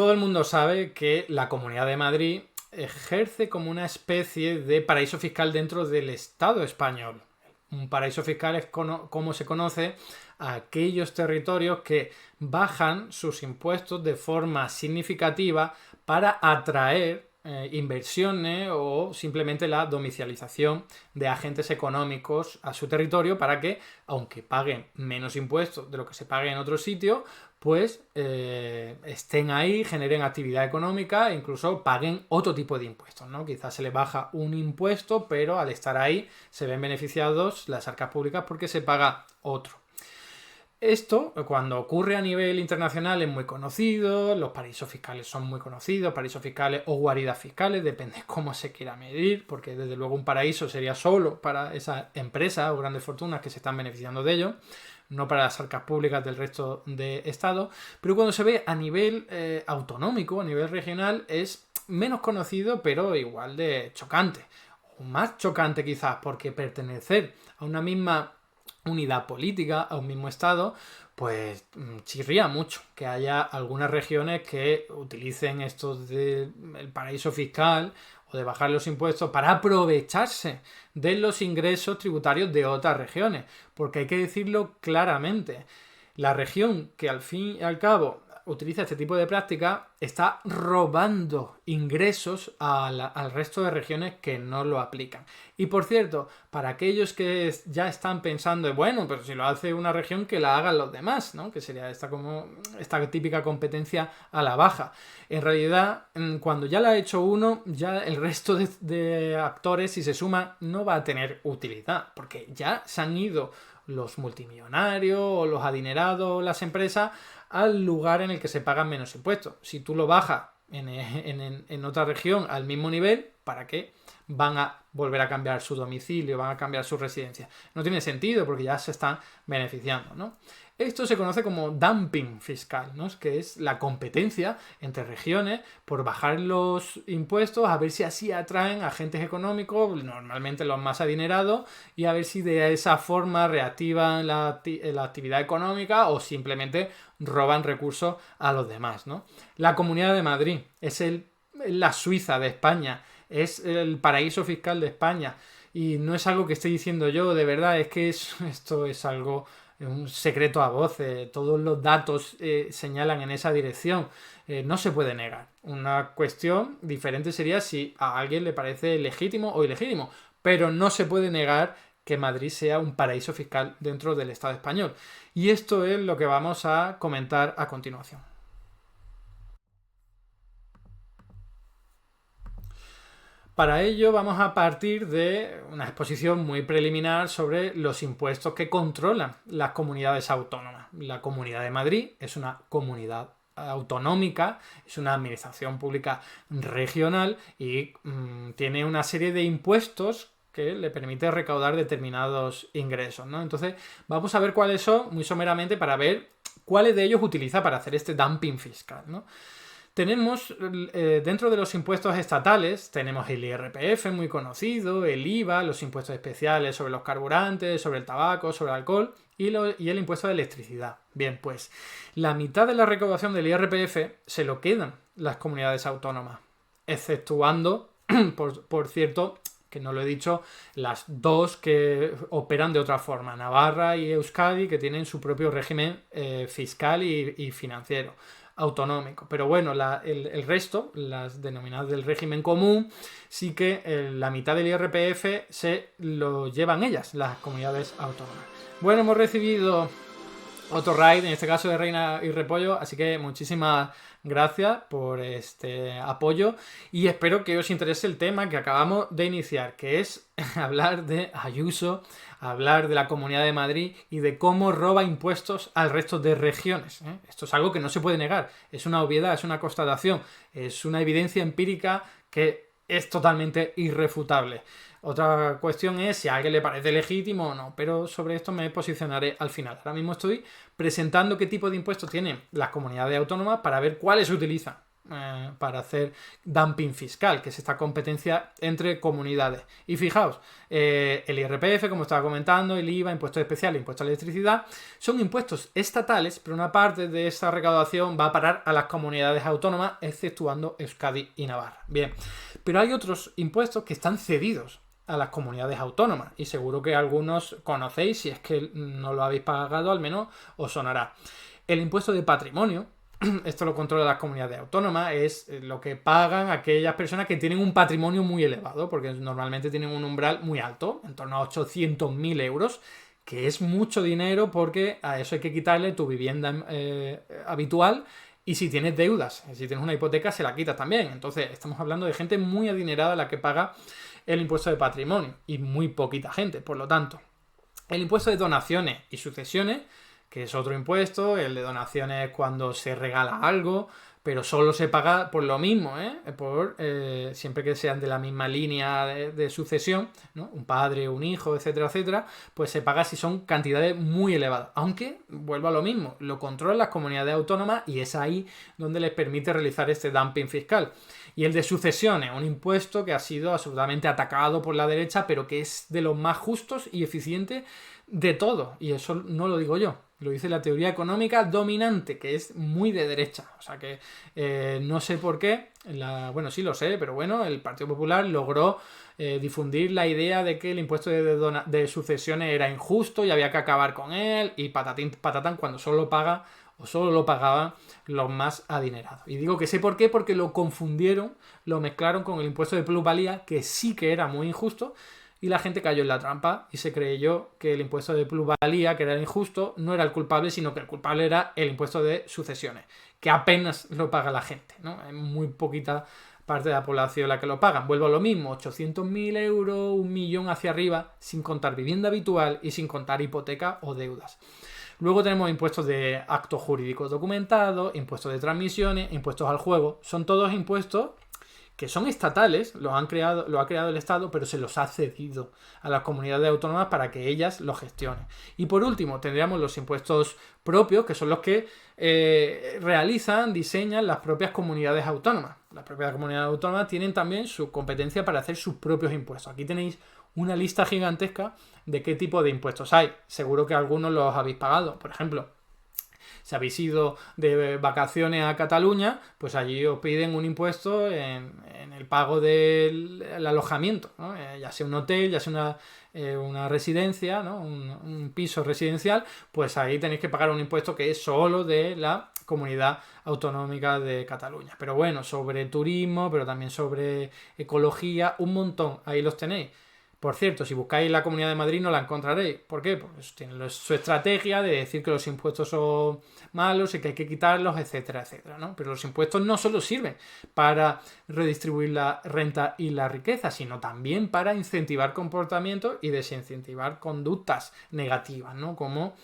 Todo el mundo sabe que la Comunidad de Madrid ejerce como una especie de paraíso fiscal dentro del Estado español. Un paraíso fiscal es como se conoce a aquellos territorios que bajan sus impuestos de forma significativa para atraer inversiones o simplemente la domicilización de agentes económicos a su territorio para que, aunque paguen menos impuestos de lo que se pague en otro sitio, pues estén ahí, generen actividad económica e incluso paguen otro tipo de impuestos, ¿no? Quizás se les baja un impuesto, pero al estar ahí se ven beneficiados las arcas públicas porque se paga otro. Esto, cuando ocurre a nivel internacional, es muy conocido, los paraísos fiscales son muy conocidos, paraísos fiscales o guaridas fiscales, depende cómo se quiera medir, porque desde luego un paraíso sería solo para esas empresas o grandes fortunas que se están beneficiando de ello, no para las arcas públicas del resto de Estado, pero cuando se ve a nivel autonómico, a nivel regional, es menos conocido, pero igual de chocante, o más chocante quizás, porque pertenecer a una misma unidad política, a un mismo estado, pues chirría mucho que haya algunas regiones que utilicen esto del paraíso fiscal o de bajar los impuestos para aprovecharse de los ingresos tributarios de otras regiones, porque hay que decirlo claramente, la región que al fin y al cabo utiliza este tipo de práctica está robando ingresos al resto de regiones que no lo aplican. Y por cierto, para aquellos que ya están pensando, bueno, pero si lo hace una región que la hagan los demás, ¿no? Que sería esta típica competencia a la baja. En realidad, cuando ya la ha hecho uno, ya el resto de actores, si se suman, no va a tener utilidad, porque ya se han ido los multimillonarios o los adinerados, las empresas, al lugar en el que se pagan menos impuestos. Si tú lo bajas en otra región al mismo nivel, ¿para qué van a volver a cambiar su domicilio, van a cambiar su residencia? No tiene sentido porque ya se están beneficiando, ¿no? Esto se conoce como dumping fiscal, ¿no? Que es la competencia entre regiones por bajar los impuestos, a ver si así atraen agentes económicos, normalmente los más adinerados, y a ver si de esa forma reactivan la actividad económica o simplemente roban recursos a los demás, ¿no? La Comunidad de Madrid es la Suiza de España, es el paraíso fiscal de España, y no es algo que esté diciendo yo, de verdad, es que esto es algo, un secreto a voces, todos los datos señalan en esa dirección, no se puede negar. Una cuestión diferente sería si a alguien le parece legítimo o ilegítimo, pero no se puede negar que Madrid sea un paraíso fiscal dentro del Estado español. Y esto es lo que vamos a comentar a continuación. Para ello vamos a partir de una exposición muy preliminar sobre los impuestos que controlan las comunidades autónomas. La Comunidad de Madrid es una comunidad autonómica, es una administración pública regional y tiene una serie de impuestos que le permite recaudar determinados ingresos, ¿no? Entonces vamos a ver cuáles son, muy someramente, para ver cuáles de ellos utiliza para hacer este dumping fiscal, ¿no? Tenemos, dentro de los impuestos estatales, tenemos el IRPF muy conocido, el IVA, los impuestos especiales sobre los carburantes, sobre el tabaco, sobre el alcohol y el impuesto de electricidad. Bien, pues la mitad de la recaudación del IRPF se lo quedan las comunidades autónomas, exceptuando, por cierto, que no lo he dicho, las dos que operan de otra forma, Navarra y Euskadi, que tienen su propio régimen fiscal y financiero autonómico. Pero bueno, el resto, las denominadas del régimen común, sí que la mitad del IRPF se lo llevan ellas, las comunidades autónomas. Bueno, hemos recibido otro raid, en este caso de Reina y Repollo, así que muchísimas gracias por este apoyo y espero que os interese el tema que acabamos de iniciar, que es hablar de Ayuso, hablar de la Comunidad de Madrid y de cómo roba impuestos al resto de regiones. Esto es algo que no se puede negar, es una obviedad, es una constatación, es una evidencia empírica que es totalmente irrefutable. Otra cuestión es si a alguien le parece legítimo o no, pero sobre esto me posicionaré al final. Ahora mismo estoy presentando qué tipo de impuestos tienen las comunidades autónomas para ver cuáles se utilizan para hacer dumping fiscal, que es esta competencia entre comunidades. Y fijaos, el IRPF, como estaba comentando, el IVA, impuestos especiales, impuestos a la electricidad, son impuestos estatales, pero una parte de esa recaudación va a parar a las comunidades autónomas, exceptuando Euskadi y Navarra. Bien, pero hay otros impuestos que están cedidos a las comunidades autónomas, y seguro que algunos conocéis, si es que no lo habéis pagado, al menos os sonará. El impuesto de patrimonio, esto lo controla las comunidades autónomas, es lo que pagan aquellas personas que tienen un patrimonio muy elevado, porque normalmente tienen un umbral muy alto, en torno a 800.000 euros, que es mucho dinero porque a eso hay que quitarle tu vivienda habitual, y si tienes deudas, si tienes una hipoteca, se la quitas también. Entonces estamos hablando de gente muy adinerada la que paga el impuesto de patrimonio, y muy poquita gente, por lo tanto. El impuesto de donaciones y sucesiones, que es otro impuesto. El de donaciones es cuando se regala algo, pero solo se paga por lo mismo, siempre que sean de la misma línea de sucesión, ¿no? Un padre, un hijo, etcétera, etcétera, pues se paga si son cantidades muy elevadas. Aunque, vuelvo a lo mismo, lo controlan las comunidades autónomas y es ahí donde les permite realizar este dumping fiscal. Y el de sucesiones, un impuesto que ha sido absolutamente atacado por la derecha, pero que es de los más justos y eficientes de todo. Y eso no lo digo yo, lo dice la teoría económica dominante, que es muy de derecha. O sea que no sé por qué, bueno, sí lo sé, pero bueno, el Partido Popular logró difundir la idea de que el impuesto de sucesiones era injusto y había que acabar con él, y patatín patatán, cuando solo lo pagaban los más adinerados. Y digo que sé por qué, porque lo confundieron, lo mezclaron con el impuesto de plusvalía, que sí que era muy injusto, y la gente cayó en la trampa y se creyó que el impuesto de plusvalía, que era injusto, no era el culpable, sino que el culpable era el impuesto de sucesiones, que apenas lo paga la gente, ¿no? Es muy poquita parte de la población la que lo pagan. Vuelvo a lo mismo, 800.000 euros, 1 millón hacia arriba, sin contar vivienda habitual y sin contar hipoteca o deudas. Luego tenemos impuestos de actos jurídicos documentados, impuestos de transmisiones, impuestos al juego. Son todos impuestos que son estatales, lo ha creado el Estado, pero se los ha cedido a las comunidades autónomas para que ellas lo gestionen. Y por último, tendríamos los impuestos propios, que son los que diseñan las propias comunidades autónomas. Las propias comunidades autónomas tienen también su competencia para hacer sus propios impuestos. Aquí tenéis una lista gigantesca de qué tipo de impuestos hay. Seguro que algunos los habéis pagado. Por ejemplo, si habéis ido de vacaciones a Cataluña, pues allí os piden un impuesto en el pago del alojamiento, ¿no? Ya sea un hotel, ya sea una residencia, ¿no? Un piso residencial, pues ahí tenéis que pagar un impuesto que es solo de la comunidad autonómica de Cataluña. Pero bueno, sobre turismo, pero también sobre ecología, un montón, ahí los tenéis. Por cierto, si buscáis la Comunidad de Madrid no la encontraréis. ¿Por qué? Porque tienen su estrategia de decir que los impuestos son malos y que hay que quitarlos, etcétera, etcétera, ¿no? Pero los impuestos no solo sirven para redistribuir la renta y la riqueza, sino también para incentivar comportamientos y desincentivar conductas negativas, ¿no? Como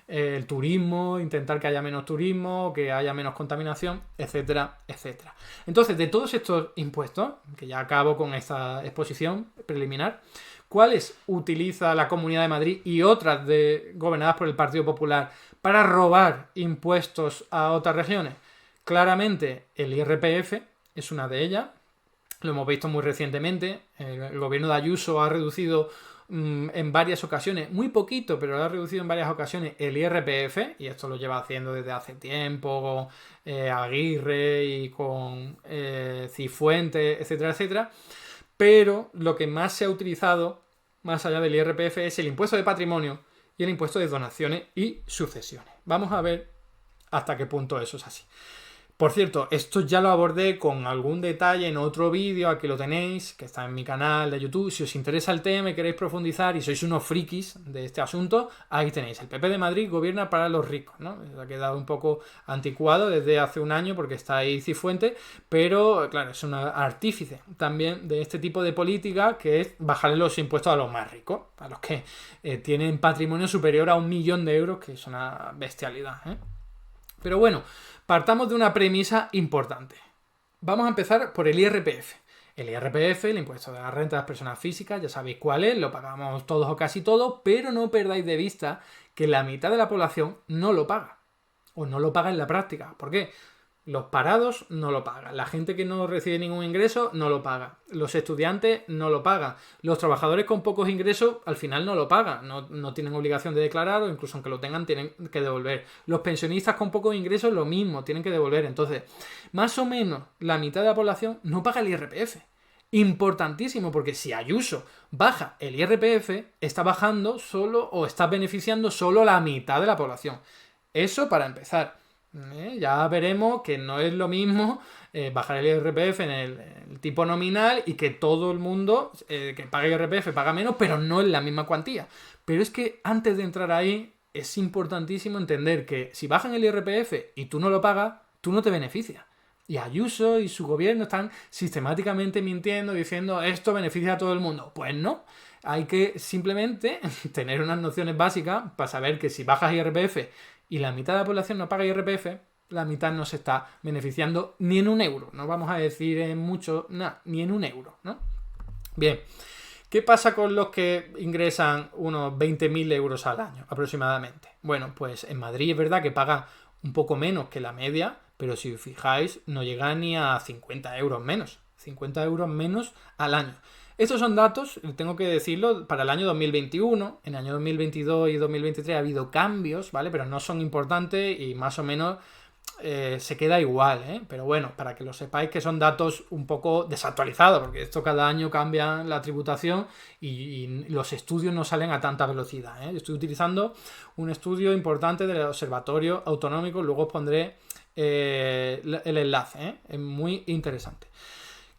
el turismo, intentar que haya menos turismo, que haya menos contaminación, etcétera, etcétera. Entonces, de todos estos impuestos, que ya acabo con esta exposición preliminar, ¿cuáles utiliza la Comunidad de Madrid y otras gobernadas por el Partido Popular para robar impuestos a otras regiones? Claramente el IRPF es una de ellas. Lo hemos visto muy recientemente. El gobierno de Ayuso ha reducido en varias ocasiones, muy poquito, pero lo ha reducido en varias ocasiones el IRPF, y esto lo lleva haciendo desde hace tiempo con Aguirre y con Cifuentes, etcétera, etcétera. Pero lo que más se ha utilizado, más allá del IRPF, es el impuesto de patrimonio y el impuesto de donaciones y sucesiones. Vamos a ver hasta qué punto eso es así. Por cierto, esto ya lo abordé con algún detalle en otro vídeo, aquí lo tenéis, que está en mi canal de YouTube. Si os interesa el tema y queréis profundizar y sois unos frikis de este asunto, ahí tenéis. El PP de Madrid gobierna para los ricos, ¿no? Ha quedado un poco anticuado desde hace un año porque está ahí Cifuentes, pero claro, es un artífice también de este tipo de política, que es bajarle los impuestos a los más ricos, a los que tienen patrimonio superior a 1 millón de euros, que es una bestialidad, ¿eh? Pero bueno, partamos de una premisa importante. Vamos a empezar por el IRPF. El IRPF, el impuesto de la renta de las personas físicas, ya sabéis cuál es, lo pagamos todos o casi todos, pero no perdáis de vista que la mitad de la población no lo paga. O no lo paga en la práctica. ¿Por qué? Los parados no lo pagan. La gente que no recibe ningún ingreso no lo paga. Los estudiantes no lo pagan. Los trabajadores con pocos ingresos al final no lo pagan. No tienen obligación de declarar o incluso aunque lo tengan tienen que devolver. Los pensionistas con pocos ingresos lo mismo, tienen que devolver. Entonces, más o menos la mitad de la población no paga el IRPF. Importantísimo, porque si Ayuso baja el IRPF, está bajando solo o está beneficiando solo la mitad de la población. Eso para empezar. Ya veremos que no es lo mismo bajar el IRPF en el tipo nominal y que todo el mundo que paga IRPF paga menos, pero no en la misma cuantía. Pero es que antes de entrar ahí es importantísimo entender que si bajan el IRPF y tú no lo pagas, tú no te beneficias. Y Ayuso y su gobierno están sistemáticamente mintiendo, diciendo esto beneficia a todo el mundo. Pues no. Hay que simplemente tener unas nociones básicas para saber que si bajas IRPF y la mitad de la población no paga IRPF, la mitad no se está beneficiando ni en un euro. No vamos a decir en mucho, ni en un euro, ¿no? Bien, ¿qué pasa con los que ingresan unos 20.000 euros al año aproximadamente? Bueno, pues en Madrid es verdad que pagan un poco menos que la media, pero si os fijáis no llega ni a 50 euros menos. 50 euros menos al año. Estos son datos, tengo que decirlo, para el año 2021. En el año 2022 y 2023 ha habido cambios, ¿vale? Pero no son importantes y más o menos se queda igual, ¿eh? Pero bueno, para que lo sepáis que son datos un poco desactualizados, porque esto cada año cambia la tributación y los estudios no salen a tanta velocidad, ¿eh? Estoy utilizando un estudio importante del Observatorio Autonómico, luego os pondré el enlace, ¿eh? Es muy interesante.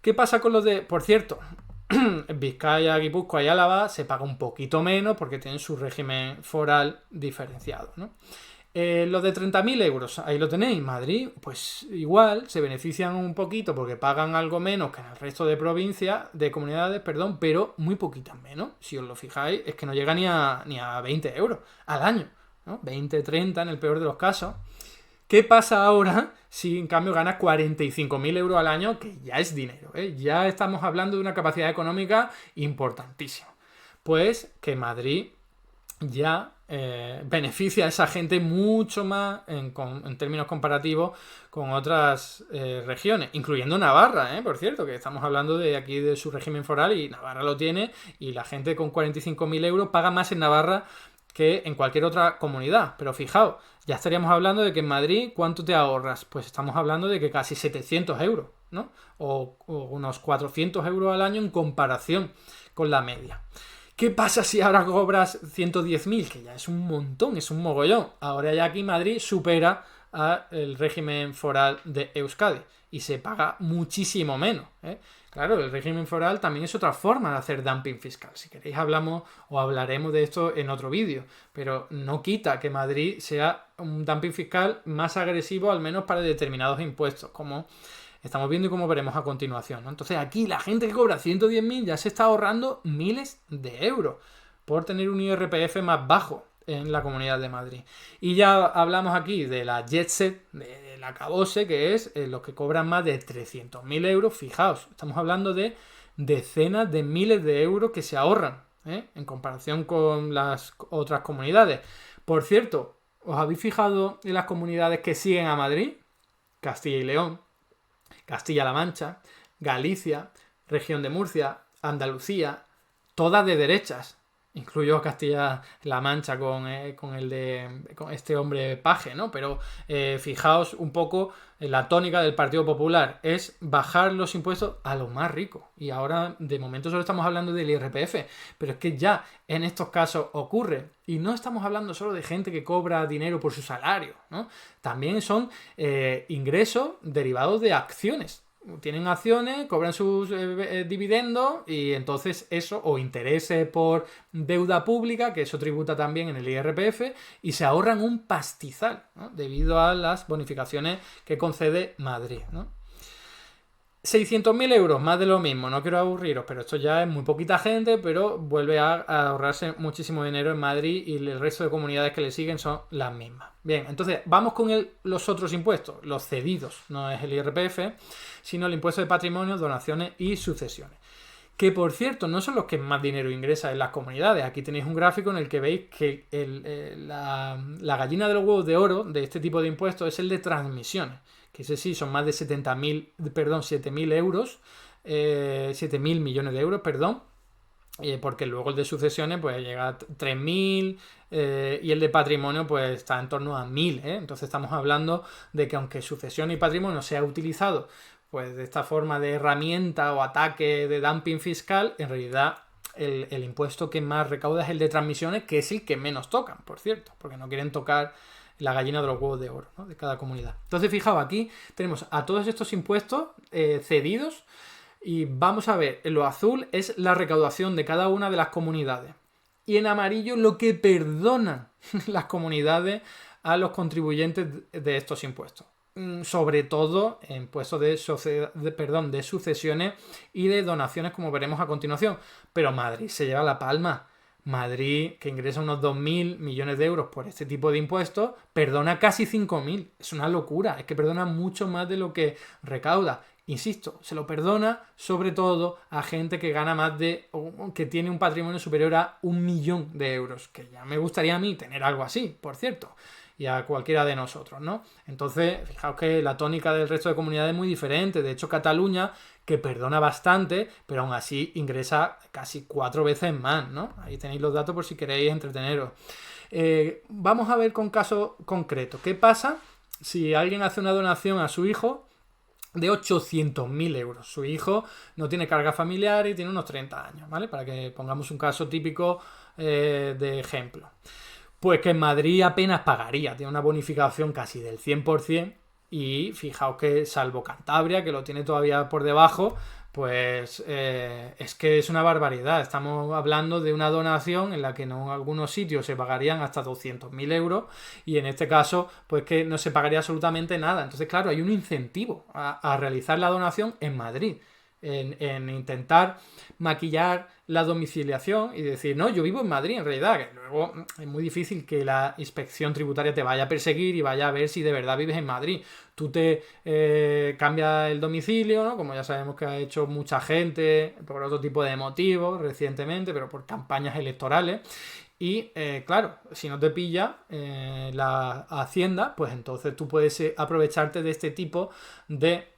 ¿Qué pasa con los de...? Por cierto, en Vizcaya, Guipúzcoa y Álava se paga un poquito menos porque tienen su régimen foral diferenciado, ¿no? Los de 30.000 euros, ahí lo tenéis. Madrid, pues igual, se benefician un poquito porque pagan algo menos que en el resto de provincias, de comunidades, perdón, pero muy poquitas menos. Si os lo fijáis, es que no llega ni a 20 euros al año, ¿no? 20, 30 en el peor de los casos. ¿Qué pasa ahora si en cambio ganas 45.000 euros al año? Que ya es dinero, ¿eh? Ya estamos hablando de una capacidad económica importantísima. Pues que Madrid ya beneficia a esa gente mucho más en términos comparativos con otras regiones, incluyendo Navarra, por cierto, que estamos hablando de aquí de su régimen foral y Navarra lo tiene y la gente con 45.000 euros paga más en Navarra que en cualquier otra comunidad. Pero fijaos, ya estaríamos hablando de que en Madrid, ¿cuánto te ahorras? Pues estamos hablando de que casi 700 euros, ¿no? O unos 400 euros al año en comparación con la media. ¿Qué pasa si ahora cobras 110.000? Que ya es un montón, es un mogollón. Ahora ya aquí Madrid supera al régimen foral de Euskadi y se paga muchísimo menos, ¿eh? Claro, el régimen foral también es otra forma de hacer dumping fiscal. Si queréis hablamos o hablaremos de esto en otro vídeo, pero no quita que Madrid sea un dumping fiscal más agresivo, al menos para determinados impuestos, como estamos viendo y como veremos a continuación, ¿no? Entonces aquí la gente que cobra 110.000 ya se está ahorrando miles de euros por tener un IRPF más bajo en la Comunidad de Madrid. Y ya hablamos aquí de la jet set, de la cabose, que es los que cobran más de 300.000 euros. Fijaos, estamos hablando de decenas de miles de euros que se ahorran, en comparación con las otras comunidades. Por cierto, ¿os habéis fijado en las comunidades que siguen a Madrid? Castilla y León, Castilla-La Mancha, Galicia, Región de Murcia, Andalucía, todas de derechas. Incluyo Castilla-La Mancha con este hombre Paje, ¿no? Pero fijaos un poco en la tónica del Partido Popular, es bajar los impuestos a los más ricos. Y ahora, de momento, solo estamos hablando del IRPF, pero es que ya en estos casos ocurre. Y no estamos hablando solo de gente que cobra dinero por su salario, ¿no? También son ingresos derivados de acciones. Tienen acciones, cobran sus dividendos y entonces eso, o intereses por deuda pública, que eso tributa también en el IRPF, y se ahorran un pastizal, ¿no? Debido a las bonificaciones que concede Madrid, ¿no? 600.000 euros, más de lo mismo, no quiero aburriros, pero esto ya es muy poquita gente, pero vuelve a ahorrarse muchísimo dinero en Madrid y el resto de comunidades que le siguen son las mismas. Bien, entonces vamos con los otros impuestos, los cedidos, no es el IRPF, sino el impuesto de patrimonio, donaciones y sucesiones. que por cierto no son los que más dinero ingresa en las comunidades. Aquí tenéis un gráfico en el que veis que la gallina de los huevos de oro de este tipo de impuestos es el de transmisiones, que ese sí son más de 7.000 euros, 7.000 millones de euros, perdón, porque luego el de sucesiones pues llega a 3.000 y el de patrimonio pues está en torno a 1.000, ¿eh? Entonces estamos hablando de que aunque sucesión y patrimonio sea utilizado pues de esta forma de herramienta o ataque de dumping fiscal, en realidad el impuesto que más recauda es el de transmisiones, que es el que menos tocan, por cierto, porque no quieren tocar la gallina de los huevos de oro, ¿no? De cada comunidad. Entonces, fijaos, aquí tenemos a todos estos impuestos cedidos y vamos a ver, en lo azul es la recaudación de cada una de las comunidades y en amarillo lo que perdonan las comunidades a los contribuyentes de estos impuestos. Sobre todo impuestos de sucesiones y de donaciones, como veremos a continuación. Pero Madrid se lleva la palma. Madrid, que ingresa unos 2.000 millones de euros por este tipo de impuestos, perdona casi 5.000. Es una locura, es que perdona mucho más de lo que recauda. Insisto, se lo perdona sobre todo a gente que gana más que tiene un patrimonio superior a 1 millón de euros, que ya me gustaría a mí tener algo así, por cierto, y a cualquiera de nosotros, ¿no? Entonces, fijaos que la tónica del resto de comunidades es muy diferente. De hecho, Cataluña, que perdona bastante, pero aún así ingresa casi 4 veces más, ¿no? Ahí tenéis los datos por si queréis entreteneros. Vamos a ver con caso concreto. ¿Qué pasa si alguien hace una donación a su hijo de 800.000 euros? Su hijo no tiene carga familiar y tiene unos 30 años, ¿vale? Para que pongamos un caso típico de ejemplo. Pues que en Madrid apenas pagaría, tiene una bonificación casi del 100%, y fijaos que salvo Cantabria, que lo tiene todavía por debajo, pues es que es una barbaridad. Estamos hablando de una donación en la que en algunos sitios se pagarían hasta 200.000 euros y en este caso pues que no se pagaría absolutamente nada. Entonces, claro, hay un incentivo a realizar la donación en Madrid, en intentar maquillar la domiciliación y decir, no, yo vivo en Madrid en realidad, que luego es muy difícil que la inspección tributaria te vaya a perseguir y vaya a ver si de verdad vives en Madrid. Tú te cambias el domicilio, ¿no? Como ya sabemos que ha hecho mucha gente por otro tipo de motivos recientemente, pero por campañas electorales. Y claro, si no te pilla la Hacienda, pues entonces tú puedes aprovecharte de este tipo de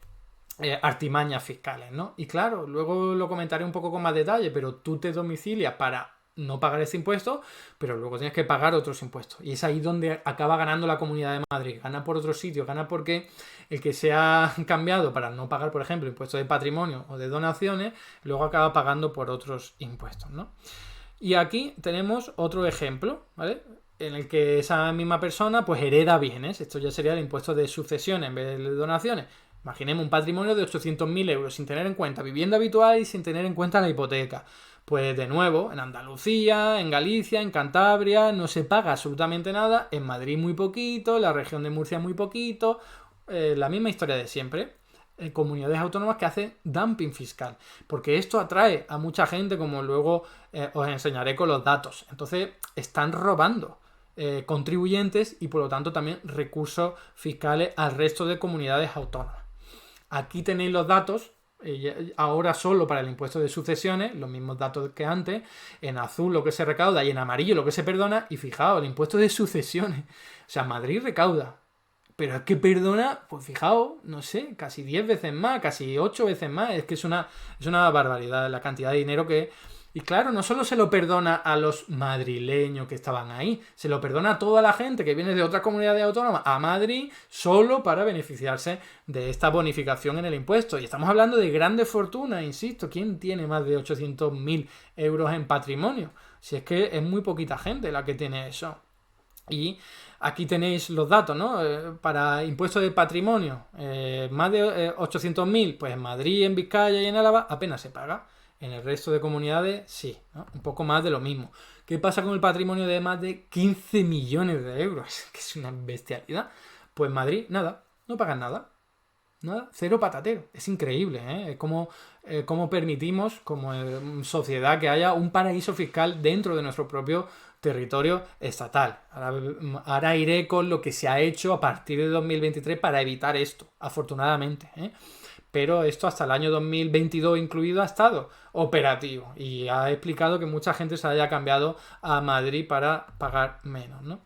artimañas fiscales, ¿no? Y claro, luego lo comentaré un poco con más detalle, pero tú te domicilias para no pagar este impuesto, pero luego tienes que pagar otros impuestos. Y es ahí donde acaba ganando la Comunidad de Madrid. Gana por otros sitios, gana porque el que se ha cambiado para no pagar, por ejemplo, impuestos de patrimonio o de donaciones, luego acaba pagando por otros impuestos, ¿no? Y aquí tenemos otro ejemplo, ¿vale? En el que esa misma persona pues hereda bienes. Esto ya sería el impuesto de sucesión en vez de donaciones. Imaginemos un patrimonio de 800.000 euros sin tener en cuenta vivienda habitual y sin tener en cuenta la hipoteca. Pues de nuevo, en Andalucía, en Galicia, en Cantabria no se paga absolutamente nada, en Madrid muy poquito, en la región de Murcia muy poquito, la misma historia de siempre. Comunidades autónomas que hacen dumping fiscal, porque esto atrae a mucha gente, como luego os enseñaré con los datos. Entonces están robando contribuyentes y por lo tanto también recursos fiscales al resto de comunidades autónomas. Aquí tenéis los datos, ahora solo para el impuesto de sucesiones, los mismos datos que antes, en azul lo que se recauda y en amarillo lo que se perdona, y fijaos, el impuesto de sucesiones, o sea, Madrid recauda, pero es que perdona, pues fijaos, no sé, casi 10 veces más, casi 8 veces más, es que es una barbaridad la cantidad de dinero que... Y claro, no solo se lo perdona a los madrileños que estaban ahí, se lo perdona a toda la gente que viene de otras comunidades autónomas a Madrid solo para beneficiarse de esta bonificación en el impuesto. Y estamos hablando de grandes fortunas, insisto, ¿quién tiene más de 800.000 euros en patrimonio? Si es que es muy poquita gente la que tiene eso. Y aquí tenéis los datos, ¿no? Para impuestos de patrimonio, más de 800.000, pues en Madrid, en Vizcaya y en Álava apenas se paga. En el resto de comunidades, sí, ¿no? Un poco más de lo mismo. ¿Qué pasa con el patrimonio de más de 15 millones de euros? Que es una bestialidad. Pues Madrid, nada, no pagan nada. Nada, cero patatero. Es increíble, ¿eh? Es como permitimos, como sociedad, que haya un paraíso fiscal dentro de nuestro propio territorio estatal. Ahora iré con lo que se ha hecho a partir de 2023 para evitar esto, afortunadamente, ¿eh? pero esto hasta el año 2022 incluido ha estado operativo y ha explicado que mucha gente se haya cambiado a Madrid para pagar menos, ¿no?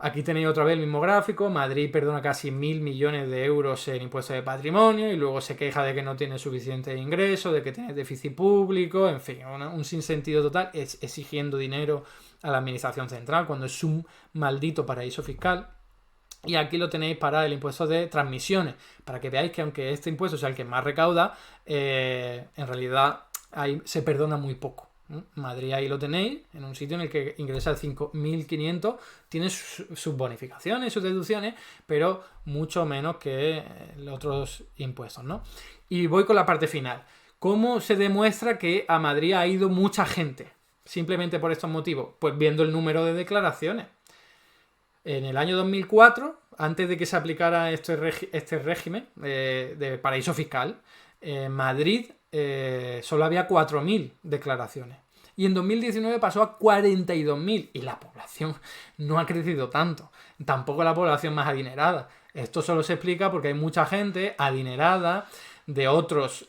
Aquí tenéis otra vez el mismo gráfico. Madrid perdona casi 1.000 millones de euros en impuestos de patrimonio y luego se queja de que no tiene suficiente ingreso, de que tiene déficit público, en fin, un sinsentido total, exigiendo dinero a la administración central cuando es un maldito paraíso fiscal. Y aquí lo tenéis para el impuesto de transmisiones, para que veáis que aunque este impuesto sea el que más recauda, en realidad ahí se perdona muy poco. Madrid ahí lo tenéis, en un sitio en el que ingresa 5.500, tiene sus bonificaciones, sus deducciones, pero mucho menos que los otros impuestos, ¿no? Y voy con la parte final. ¿Cómo se demuestra que a Madrid ha ido mucha gente? Simplemente por estos motivos. Pues viendo el número de declaraciones. En el año 2004, antes de que se aplicara este régimen de paraíso fiscal, en Madrid solo había 4.000 declaraciones. Y en 2019 pasó a 42.000 y la población no ha crecido tanto. Tampoco la población más adinerada. Esto solo se explica porque hay mucha gente adinerada de otras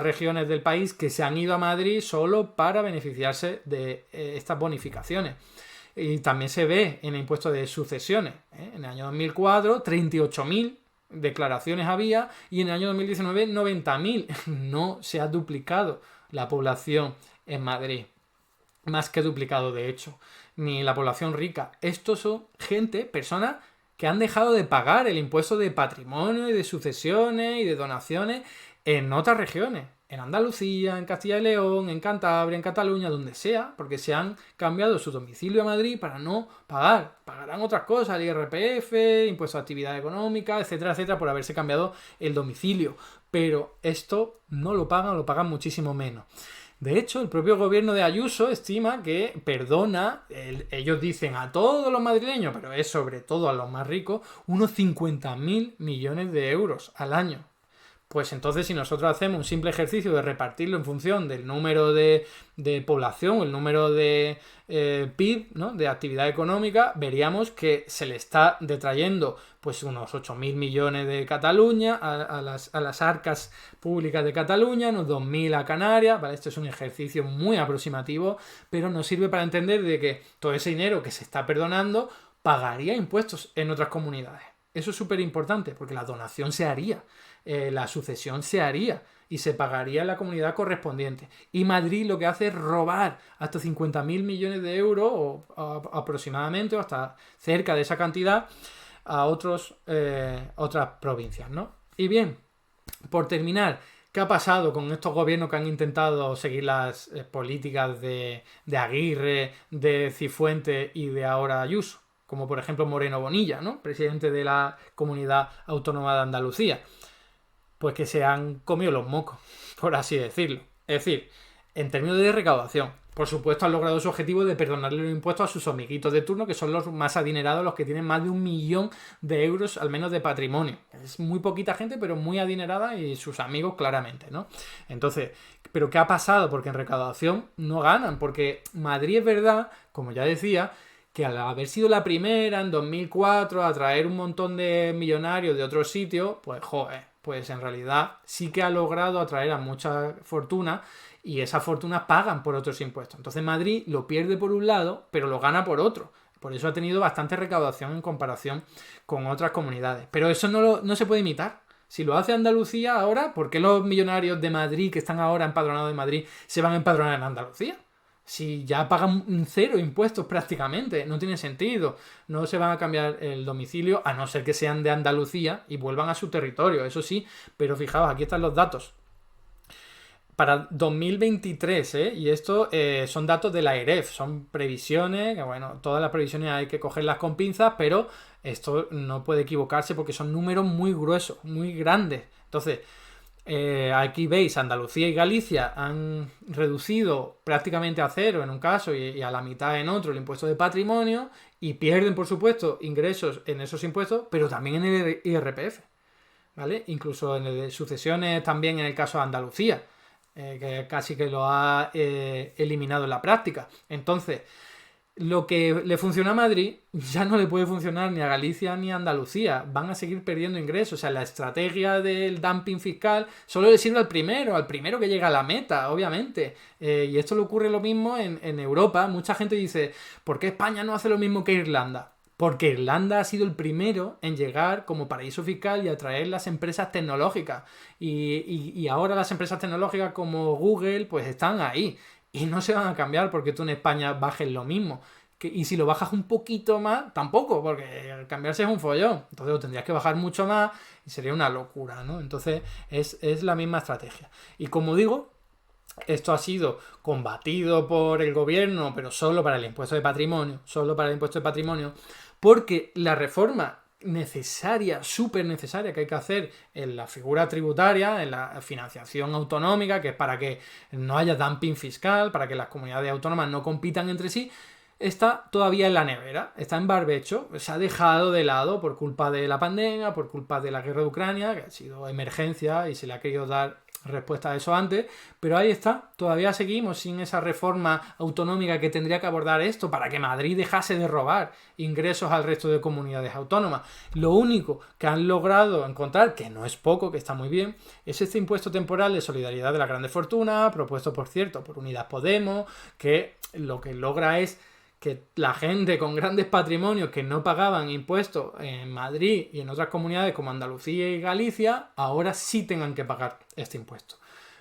regiones del país que se han ido a Madrid solo para beneficiarse de estas bonificaciones. Y también se ve en el impuesto de sucesiones. En el año 2004, 38.000 declaraciones había y en el año 2019, 90.000. No se ha duplicado la población en Madrid. Más que duplicado, de hecho. Ni la población rica. Estos son personas que han dejado de pagar el impuesto de patrimonio y de sucesiones y de donaciones en otras regiones. En Andalucía, en Castilla y León, en Cantabria, en Cataluña, donde sea, porque se han cambiado su domicilio a Madrid para no pagar. Pagarán otras cosas, el IRPF, impuesto de actividad económica, etcétera, etcétera, por haberse cambiado el domicilio. Pero esto no lo pagan muchísimo menos. De hecho, el propio gobierno de Ayuso estima que perdona, ellos dicen a todos los madrileños, pero es sobre todo a los más ricos, unos 50.000 millones de euros al año. Pues entonces si nosotros hacemos un simple ejercicio de repartirlo en función del número de población, el número de PIB, ¿no?, de actividad económica, veríamos que se le está detrayendo pues unos 8.000 millones de Cataluña a las arcas públicas de Cataluña, unos 2.000 a Canarias, ¿vale? Esto es un ejercicio muy aproximativo, pero nos sirve para entender de que todo ese dinero que se está perdonando pagaría impuestos en otras comunidades. Eso es súper importante porque la donación se haría. La sucesión se haría y se pagaría en la comunidad correspondiente. Y Madrid lo que hace es robar hasta 50.000 millones de euros o aproximadamente o hasta cerca de esa cantidad a otras provincias, ¿no? Y bien, por terminar, ¿qué ha pasado con estos gobiernos que han intentado seguir las políticas de Aguirre, de Cifuentes y de ahora Ayuso? Como por ejemplo Moreno Bonilla, ¿no?, presidente de la Comunidad Autónoma de Andalucía. Pues que se han comido los mocos, por así decirlo. Es decir, en términos de recaudación, por supuesto han logrado su objetivo de perdonarle los impuestos a sus amiguitos de turno, que son los más adinerados, los que tienen más de 1 millón de euros al menos de patrimonio. Es muy poquita gente, pero muy adinerada y sus amigos claramente, ¿no? Entonces, ¿pero qué ha pasado? Porque en recaudación no ganan, porque Madrid es verdad, como ya decía, que al haber sido la primera en 2004 a traer un montón de millonarios de otros sitios, pues pues en realidad sí que ha logrado atraer a mucha fortuna y esas fortunas pagan por otros impuestos. Entonces Madrid lo pierde por un lado, pero lo gana por otro. Por eso ha tenido bastante recaudación en comparación con otras comunidades. Pero eso no se puede imitar. Si lo hace Andalucía ahora, ¿por qué los millonarios de Madrid que están ahora empadronados en Madrid se van a empadronar en Andalucía? Si ya pagan 0 impuestos prácticamente, no tiene sentido. No se van a cambiar el domicilio a no ser que sean de Andalucía y vuelvan a su territorio, eso sí. Pero fijaos, aquí están los datos. Para 2023, y esto son datos de la AEREF, son previsiones, que bueno, todas las previsiones hay que cogerlas con pinzas, pero esto no puede equivocarse porque son números muy gruesos, muy grandes. Entonces, aquí veis, Andalucía y Galicia han reducido prácticamente a 0 en un caso y a la mitad en otro el impuesto de patrimonio y pierden, por supuesto, ingresos en esos impuestos, pero también en el IRPF, ¿vale? Incluso en el de sucesiones también en el caso de Andalucía, que casi que lo ha eliminado en la práctica. Entonces, lo que le funciona a Madrid ya no le puede funcionar ni a Galicia ni a Andalucía. Van a seguir perdiendo ingresos. O sea, la estrategia del dumping fiscal solo le sirve al primero que llega a la meta, obviamente. Y esto le ocurre lo mismo en Europa. Mucha gente dice, ¿por qué España no hace lo mismo que Irlanda? Porque Irlanda ha sido el primero en llegar como paraíso fiscal y atraer las empresas tecnológicas. Y ahora las empresas tecnológicas como Google pues están ahí. Y no se van a cambiar porque tú en España bajes lo mismo. Y si lo bajas un poquito más, tampoco, porque cambiarse es un follón. Entonces lo tendrías que bajar mucho más y sería una locura, ¿no? Entonces es la misma estrategia. Y como digo, esto ha sido combatido por el gobierno, pero solo para el impuesto de patrimonio. Solo para el impuesto de patrimonio. Porque la reforma necesaria, súper necesaria que hay que hacer en la figura tributaria, en la financiación autonómica, que es para que no haya dumping fiscal, para que las comunidades autónomas no compitan entre sí, está todavía en la nevera, está en barbecho, se ha dejado de lado por culpa de la pandemia, por culpa de la guerra de Ucrania, que ha sido emergencia y se le ha querido dar respuesta a eso antes, pero ahí está, todavía seguimos sin esa reforma autonómica que tendría que abordar esto para que Madrid dejase de robar ingresos al resto de comunidades autónomas. Lo único que han logrado encontrar, que no es poco, que está muy bien, es este impuesto temporal de solidaridad de las grandes fortunas, propuesto por cierto por Unidas Podemos, que lo que logra es que la gente con grandes patrimonios que no pagaban impuestos en Madrid y en otras comunidades como Andalucía y Galicia, ahora sí tengan que pagar este impuesto.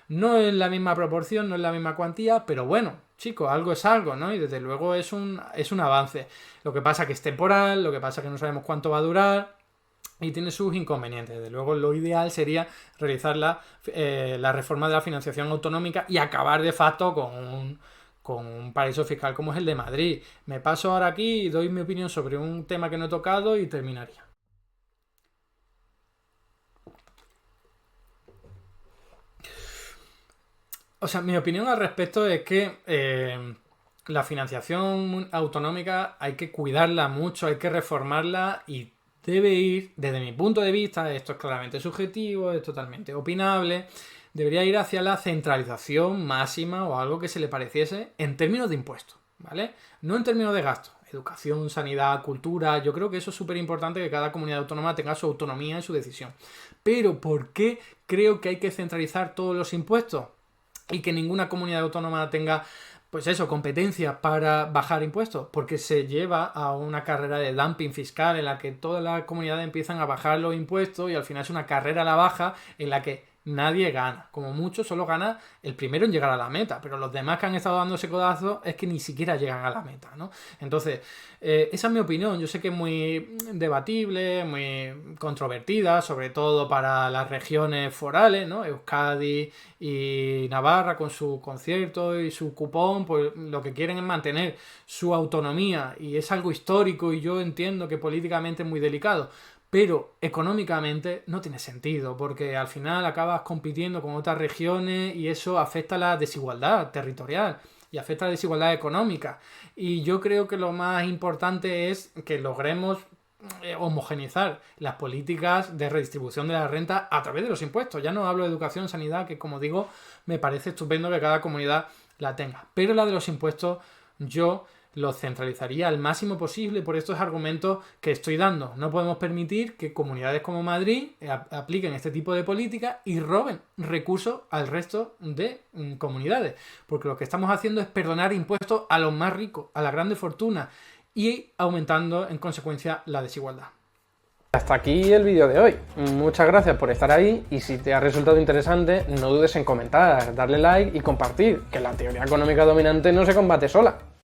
No es la misma proporción, no es la misma cuantía, pero bueno, chicos, algo es algo, ¿no? Y desde luego es un avance. Lo que pasa que es temporal, lo que pasa que no sabemos cuánto va a durar y tiene sus inconvenientes. Desde luego lo ideal sería realizar la reforma de la financiación autonómica y acabar de facto con un paraíso fiscal como es el de Madrid. Me paso ahora aquí y doy mi opinión sobre un tema que no he tocado y terminaría. O sea, mi opinión al respecto es que la financiación autonómica hay que cuidarla mucho, hay que reformarla y debe ir, desde mi punto de vista, esto es claramente subjetivo, es totalmente opinable, debería ir hacia la centralización máxima o algo que se le pareciese en términos de impuestos, ¿vale? No en términos de gastos. Educación, sanidad, cultura, yo creo que eso es súper importante que cada comunidad autónoma tenga su autonomía en su decisión. Pero ¿por qué creo que hay que centralizar todos los impuestos? Y que ninguna comunidad autónoma tenga, pues eso, competencia para bajar impuestos, porque se lleva a una carrera de dumping fiscal en la que todas las comunidades empiezan a bajar los impuestos y al final es una carrera a la baja en la que nadie gana. Como mucho solo gana el primero en llegar a la meta, pero los demás que han estado dando ese codazo es que ni siquiera llegan a la meta, ¿no? Entonces, esa es mi opinión. Yo sé que es muy debatible, muy controvertida, sobre todo para las regiones forales, ¿no? Euskadi y Navarra con su concierto y su cupón, pues lo que quieren es mantener su autonomía y es algo histórico y yo entiendo que políticamente es muy delicado. Pero económicamente no tiene sentido, porque al final acabas compitiendo con otras regiones y eso afecta a la desigualdad territorial y afecta a la desigualdad económica. Y yo creo que lo más importante es que logremos homogeneizar las políticas de redistribución de la renta a través de los impuestos. Ya no hablo de educación, sanidad, que como digo, me parece estupendo que cada comunidad la tenga. Pero la de los impuestos yo lo centralizaría al máximo posible por estos argumentos que estoy dando. No podemos permitir que comunidades como Madrid apliquen este tipo de políticas y roben recursos al resto de comunidades. Porque lo que estamos haciendo es perdonar impuestos a los más ricos, a las grandes fortunas y aumentando en consecuencia la desigualdad. Hasta aquí el vídeo de hoy. Muchas gracias por estar ahí y si te ha resultado interesante no dudes en comentar, darle like y compartir, que la teoría económica dominante no se combate sola.